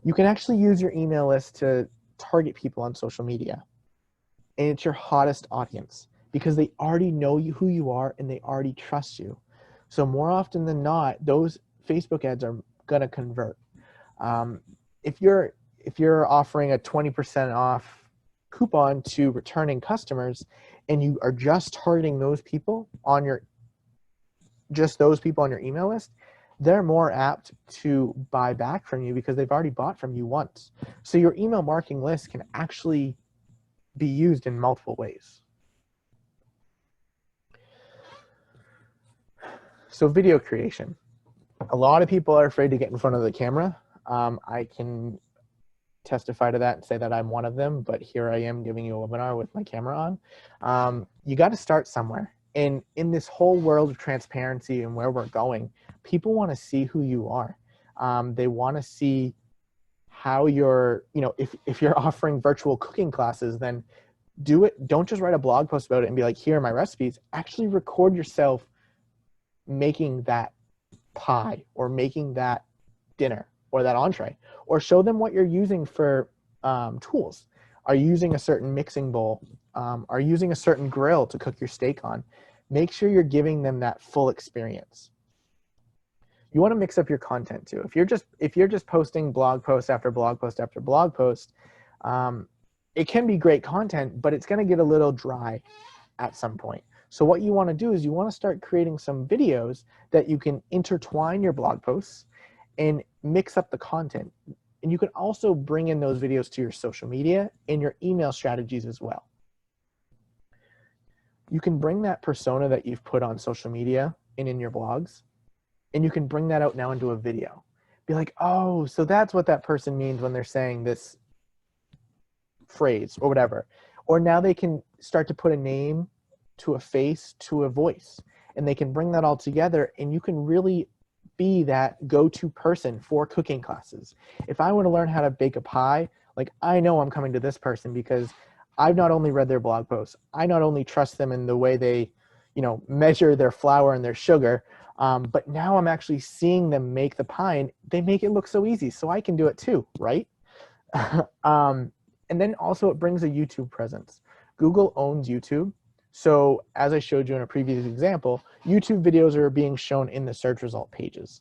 You can actually use your email list to target people on social media, and it's your hottest audience because they already know who you are and they already trust you. So more often than not, those Facebook ads are going to convert. If you're offering a 20% off coupon to returning customers and you are just targeting those people on your email list, they're more apt to buy back from you because they've already bought from you once. So your email marketing list can actually be used in multiple ways. So video creation. A lot of people are afraid to get in front of the camera. I can testify to that and say that I'm one of them, but here I am giving you a webinar with my camera on. You got to start somewhere. And in this whole world of transparency and where we're going, people want to see who you are. They want to see how you're, if you're offering virtual cooking classes, then do it. Don't just write a blog post about it and be like, here are my recipes. Actually record yourself making that pie or making that dinner or that entree, or show them what you're using for tools. Are you using a certain mixing bowl? Are you using a certain grill to cook your steak on? Make sure you're giving them that full experience. You want to mix up your content too. If you're just posting blog post after blog post after blog post, it can be great content, but it's going to get a little dry at some point. So what you want to do is you want to start creating some videos that you can intertwine your blog posts and mix up the content. And you can also bring in those videos to your social media and your email strategies as well. You can bring that persona that you've put on social media and in your blogs, and you can bring that out now into a video. Be like, oh, so that's what that person means when they're saying this phrase or whatever. Or now they can start to put a name to a face to a voice, and they can bring that all together, and you can really be that go-to person for cooking classes. If I want to learn how to bake a pie, like I know I'm coming to this person because I've not only read their blog posts, I not only trust them in the way they, measure their flour and their sugar, but now I'm actually seeing them make the pie and they make it look so easy, so I can do it too, right? And then also it brings a YouTube presence. Google owns YouTube. So as I showed you in a previous example, YouTube videos are being shown in the search result pages.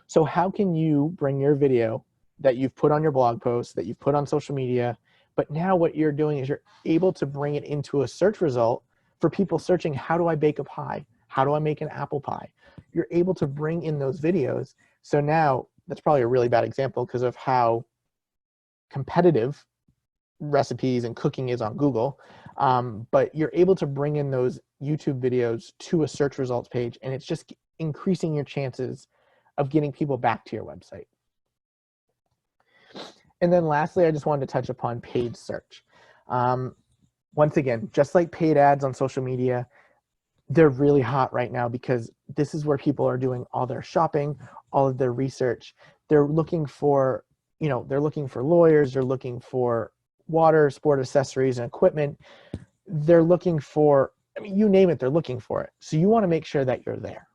So how can you bring your video that you've put on your blog post, that you've put on social media, but now what you're doing is you're able to bring it into a search result for people searching, how do I bake a pie? How do I make an apple pie? You're able to bring in those videos. So now that's probably a really bad example because of how competitive recipes and cooking is on Google. But you're able to bring in those YouTube videos to a search results page, and it's just increasing your chances of getting people back to your website. And then lastly, I just wanted to touch upon paid search. Once again, just like paid ads on social media, they're really hot right now because this is where people are doing all their shopping, all of their research. They're looking for, they're looking for lawyers, they're looking for water, sport accessories and equipment. They're looking for, you name it, they're looking for it. So you want to make sure that you're there.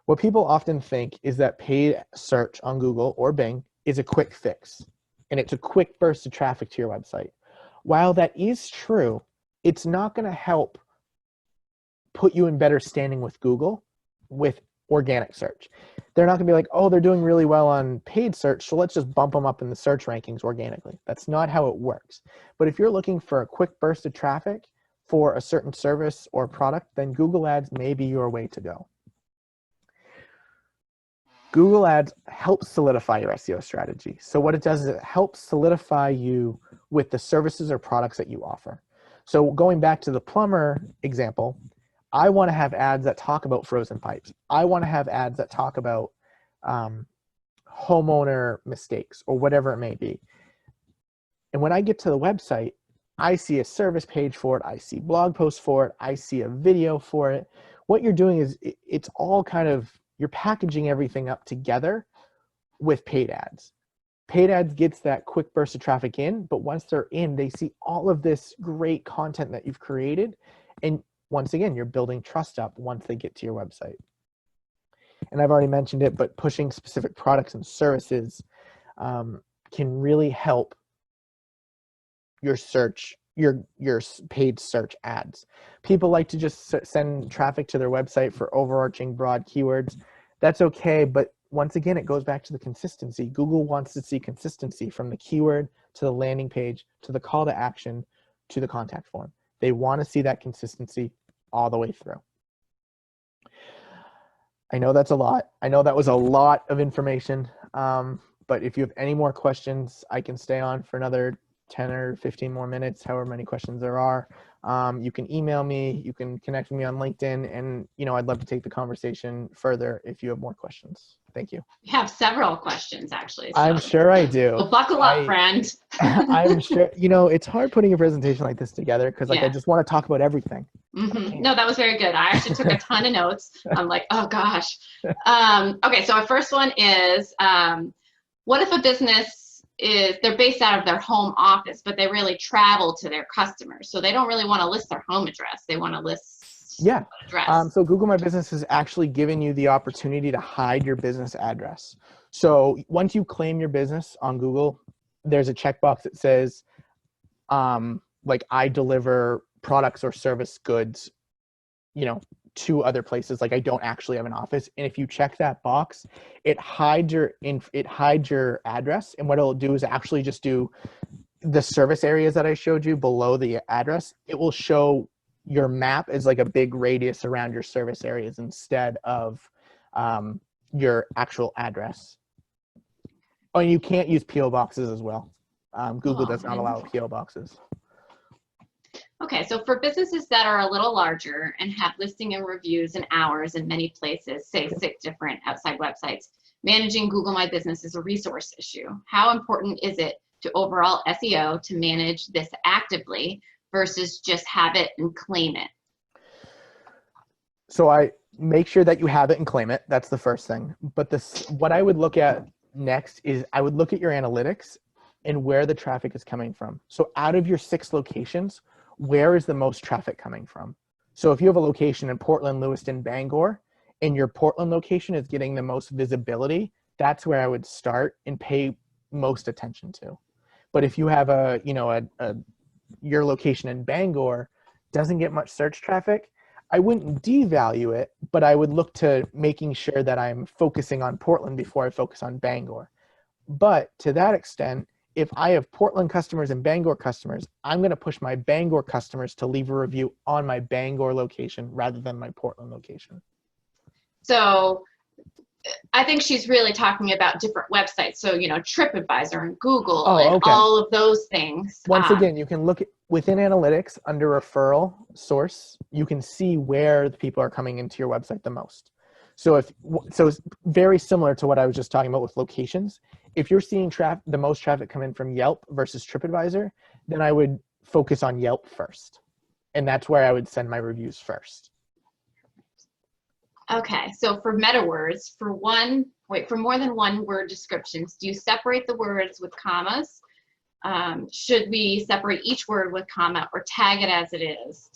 What people often think is that paid search on Google or Bing is a quick fix, and it's a quick burst of traffic to your website. While that is true, it's not going to help put you in better standing with Google with organic search. They're not going to be like, oh, they're doing really well on paid search, so let's just bump them up in the search rankings organically. That's not how it works. But if you're looking for a quick burst of traffic for a certain service or product, then Google Ads may be your way to go. Google Ads helps solidify your SEO strategy. So what it does is it helps solidify you with the services or products that you offer. So going back to the plumber example, I want to have ads that talk about frozen pipes. I want to have ads that talk about homeowner mistakes or whatever it may be. And when I get to the website, I see a service page for it. I see blog posts for it. I see a video for it. What you're doing is it's all kind of, you're packaging everything up together with paid ads. Paid ads gets that quick burst of traffic in, but once they're in, they see all of this great content that you've created. And once again, you're building trust up once they get to your website. And I've already mentioned it, but pushing specific products and services can really help your search, your paid search ads. People like to just send traffic to their website for overarching broad keywords. That's okay, but once again, it goes back to the consistency. Google wants to see consistency from the keyword to the landing page to the call to action to the contact form. They want to see that consistency all the way through. I know that's a lot. I know that was a lot of information, but if you have any more questions, I can stay on for another 10 or 15 more minutes, however many questions there are. You can email me, you can connect with me on LinkedIn, and I'd love to take the conversation further if you have more questions. Thank you. We have several questions, actually. So. I'm sure I do. So buckle up, friend. I'm sure, it's hard putting a presentation like this together because I just want to talk about everything. Mm-hmm. No, that was very good. I actually took a ton of notes. I'm like, oh gosh. Okay, so our first one is, what if a business they're based out of their home office, but they really travel to their customers. So they don't really want to list their home address. They want to list address. So Google My Business has actually given you the opportunity to hide your business address. So once you claim your business on Google, there's a checkbox that says, like, I deliver products or service goods, to other places. Like, I don't actually have an office. And if you check that box, it hides your address. And what it'll do is actually just do the service areas that I showed you below the address. It will show your map as like a big radius around your service areas instead of your actual address. Oh, and you can't use PO boxes as well. Google does not allow PO boxes. Okay, so for businesses that are a little larger and have listing and reviews and hours in many places, say 6 different outside websites, managing Google My Business is a resource issue. How important is it to overall SEO to manage this actively versus just have it and claim it? So I make sure that you have it and claim it. That's the first thing. But what I would look at next is I would look at your analytics and where the traffic is coming from. So out of your 6 locations, where is the most traffic coming from? So if you have a location in Portland, Lewiston, Bangor, and your Portland location is getting the most visibility, that's where I would start and pay most attention to. But if you have your location in Bangor doesn't get much search traffic, I wouldn't devalue it, but I would look to making sure that I'm focusing on Portland before I focus on Bangor. But to that extent, if I have Portland customers and Bangor customers, I'm going to push my Bangor customers to leave a review on my Bangor location rather than my Portland location. So I think she's really talking about different websites. So, you know, TripAdvisor and Google and Okay. all of those things. Once again, you can look at, within analytics under referral source, you can see where the people are coming into your website the most. So it's very similar to what I was just talking about with locations. If you're seeing the most traffic come in from Yelp versus TripAdvisor, then I would focus on Yelp first. And that's where I would send my reviews first. Okay, so for meta words, for more than one word descriptions, do you separate the words with commas? Should we separate each word with comma or tag it as it is?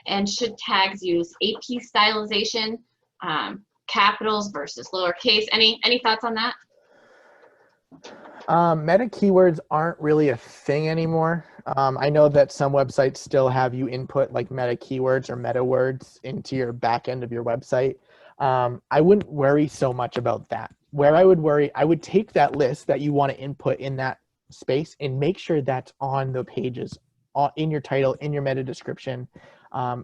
And should tags use AP stylization, capitals versus lowercase? Any thoughts on that? Meta keywords aren't really a thing anymore. I know that some websites still have you input like meta keywords or meta words into your back end of your website. I wouldn't worry so much about that. Where I would worry, I would take that list that you want to input in that space and make sure that's on the pages, in your title, in your meta description,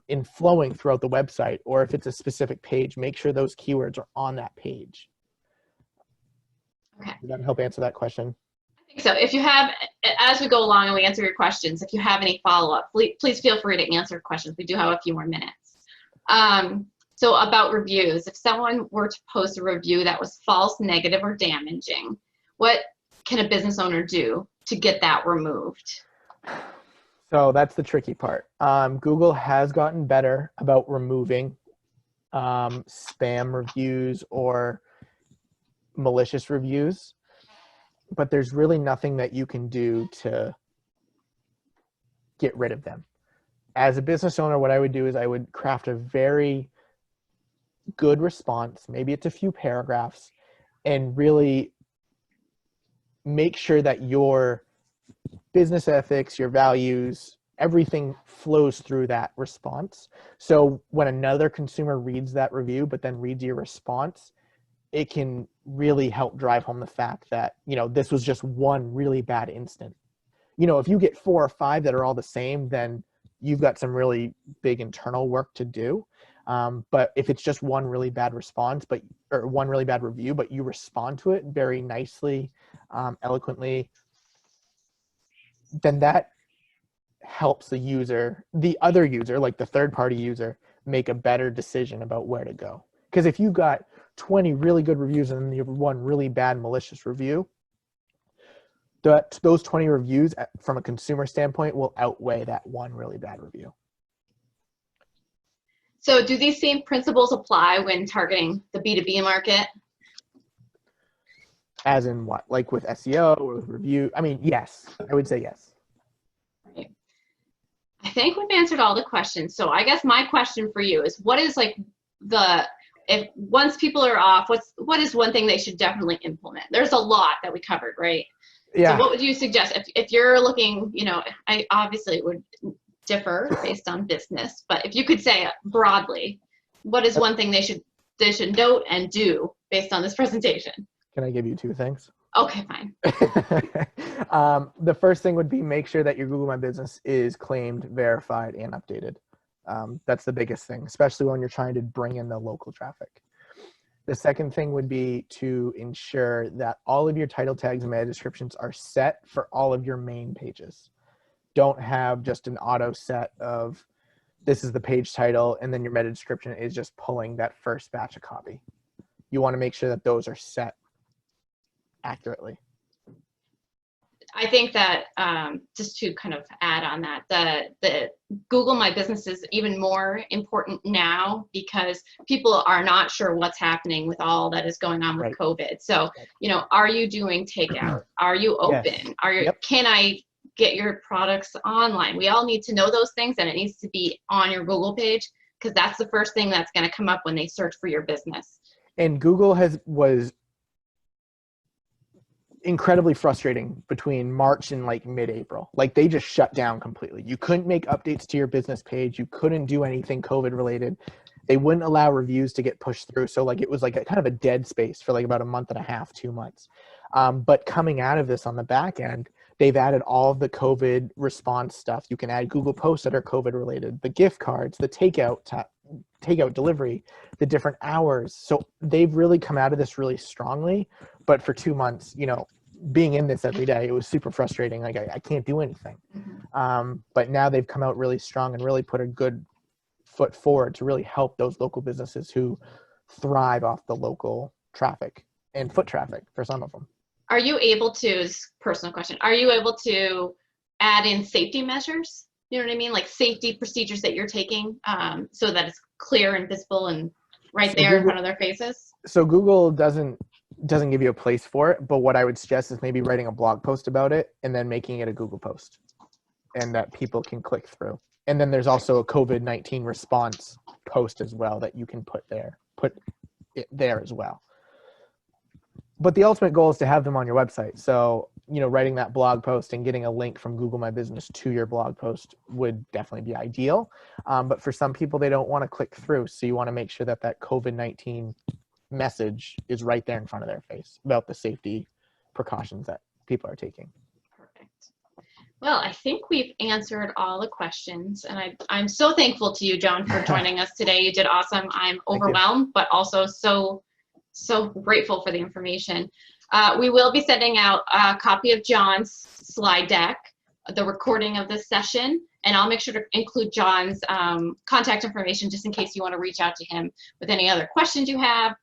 in flowing throughout the website. Or if it's a specific page, make sure those keywords are on that page. Okay. Does that help answer that question? I think so. If you have, as we go along and we answer your questions, if you have any follow-up, please feel free to answer questions. We do have a few more minutes. So about reviews, if someone were to post a review that was false, negative, or damaging, what can a business owner do to get that removed? So that's the tricky part. Google has gotten better about removing spam reviews or malicious reviews, but there's really nothing that you can do to get rid of them. As a business owner, what I would do is I would craft a very good response, maybe it's a few paragraphs, and really make sure that your business ethics, your values, everything flows through that response. So when another consumer reads that review, but then reads your response, it can really help drive home the fact that, you know, this was just one really bad instant. You know, if you get 4 or 5 that are all the same, then you've got some really big internal work to do. But if it's just one really bad response, or one really bad review, but you respond to it very nicely, eloquently, then that helps the other user, like the third-party user, make a better decision about where to go. Because if you've got 20 really good reviews and then you have one really bad malicious review, those 20 reviews from a consumer standpoint will outweigh that one really bad review. So do these same principles apply when targeting the B2B market? As in what? Like with SEO or with review? I mean, yes, I would say yes. Right. I think we've answered all the questions. So I guess my question for you is, what is like if once people are off, what is one thing they should definitely implement? There's a lot that we covered, right? Yeah. So what would you suggest if you're looking, you know, I obviously would differ based on business, but if you could say broadly, what is one thing they should note and do based on this presentation? Can I give you 2 things? Okay, fine. The first thing would be make sure that your Google My Business is claimed, verified, and updated. That's the biggest thing, especially when you're trying to bring in the local traffic. The second thing would be to ensure that all of your title tags and meta descriptions are set for all of your main pages. Don't have just an auto set of this is the page title and then your meta description is just pulling that first batch of copy. You want to make sure that those are set accurately. I think that just to kind of add on that, the Google My Business is even more important now because people are not sure what's happening with all that is going on with Right. COVID. So, you know, are you doing takeout? Are you open? Yes. Can I get your products online? We all need to know those things, and it needs to be on your Google page because that's the first thing that's going to come up when they search for your business. And Google incredibly frustrating between March and like mid-April. Like they just shut down completely. You couldn't make updates to your business page. You couldn't do anything COVID related. They wouldn't allow reviews to get pushed through. So like it was like a kind of a dead space for like about a month and a half, 2 months. But coming out of this on the back end, they've added all of the COVID response stuff. You can add Google Posts that are COVID related, the gift cards, the takeout delivery, the different hours. So they've really come out of this really strongly. But for 2 months, being in this every day, it was super frustrating. Like I can't do anything. But now they've come out really strong and really put a good foot forward to really help those local businesses who thrive off the local traffic and foot traffic for some of them. Are you able to, personal question, are you able to add in safety measures? You know what I mean? Like safety procedures that you're taking so that it's clear and visible and right there in front of their faces? So Google doesn't give you a place for it, but what I would suggest is maybe writing a blog post about it and then making it a Google post and that people can click through. And then there's also a COVID-19 response post as well that you can put it there as well. But the ultimate goal is to have them on your website. So, writing that blog post and getting a link from Google My Business to your blog post would definitely be ideal. But for some people, they don't want to click through. So you want to make sure that COVID-19 message is right there in front of their face about the safety precautions that people are taking. Perfect. Well, I think we've answered all the questions, and I'm so thankful to you, John, for joining us today. You did awesome. I'm overwhelmed, but also so grateful for the information. We will be sending out a copy of John's slide deck, the recording of this session, and I'll make sure to include John's contact information just in case you want to reach out to him with any other questions you have.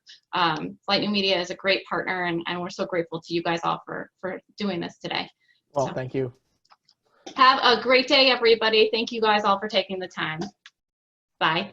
Flight New Media is a great partner, and we're so grateful to you guys all for doing this today. Well, thank you. Have a great day, everybody. Thank you guys all for taking the time. Bye.